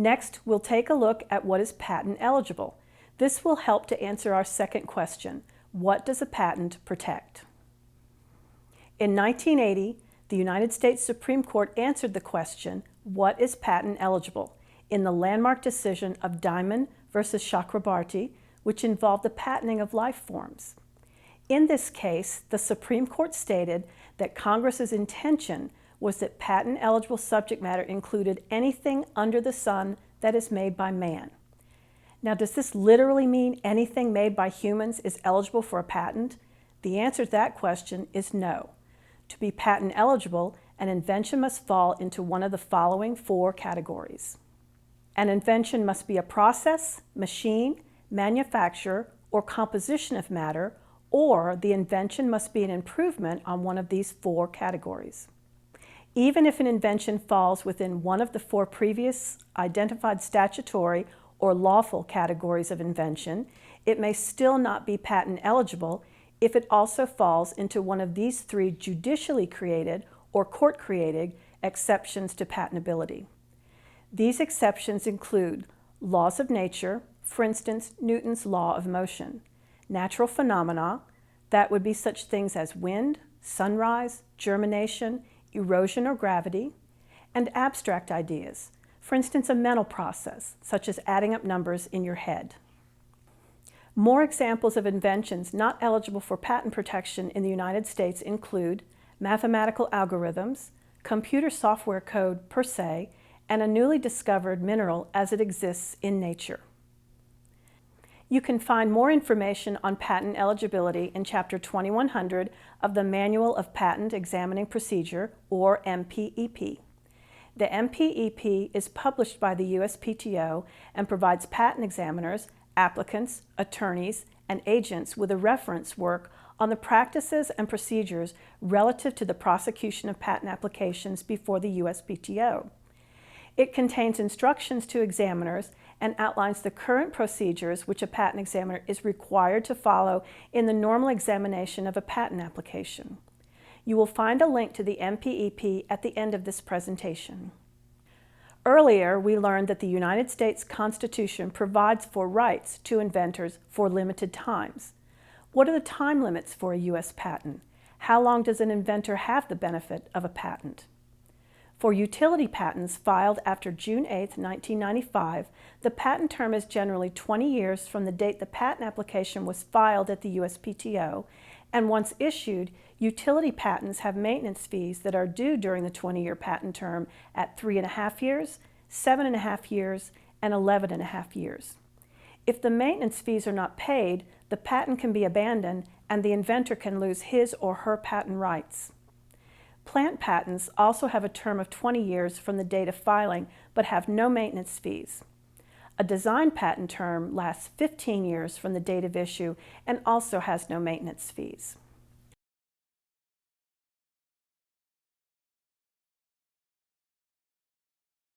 Next, we'll take a look at what is patent eligible. This will help to answer our second question: what does a patent protect? In 1980, the United States Supreme Court answered the question, what is patent eligible, in the landmark decision of Diamond versus Chakrabarty, which involved the patenting of life forms. In this case, the Supreme Court stated that Congress's intention was that patent-eligible subject matter included anything under the sun that is made by man. Now, does this literally mean anything made by humans is eligible for a patent? The answer to that question is no. To be patent eligible, an invention must fall into one of the following 4 categories. An invention must be a process, machine, manufacture, or composition of matter, or the invention must be an improvement on one of these 4 categories. Even if an invention falls within one of the 4 previous identified statutory or lawful categories of invention, it may still not be patent eligible if it also falls into one of these 3 judicially created or court-created exceptions to patentability. These exceptions include laws of nature, for instance, Newton's law of motion; natural phenomena, that would be such things as wind, sunrise, germination, erosion or gravity; and abstract ideas, for instance, a mental process, such as adding up numbers in your head. More examples of inventions not eligible for patent protection in the United States include mathematical algorithms, computer software code per se, and a newly discovered mineral as it exists in nature. You can find more information on patent eligibility in Chapter 2100 of the Manual of Patent Examining Procedure, or MPEP. The MPEP is published by the USPTO and provides patent examiners, applicants, attorneys, and agents with a reference work on the practices and procedures relative to the prosecution of patent applications before the USPTO. It contains instructions to examiners and outlines the current procedures which a patent examiner is required to follow in the normal examination of a patent application. You will find a link to the MPEP at the end of this presentation. Earlier, we learned that the United States Constitution provides for rights to inventors for limited times. What are the time limits for a U.S. patent? How long does an inventor have the benefit of a patent? For utility patents filed after June 8, 1995, the patent term is generally 20 years from the date the patent application was filed at the USPTO, and once issued, utility patents have maintenance fees that are due during the 20-year patent term at 3.5 years, 7.5 years, and 11.5 years. If the maintenance fees are not paid, the patent can be abandoned and the inventor can lose his or her patent rights. Plant patents also have a term of 20 years from the date of filing but have no maintenance fees. A design patent term lasts 15 years from the date of issue and also has no maintenance fees.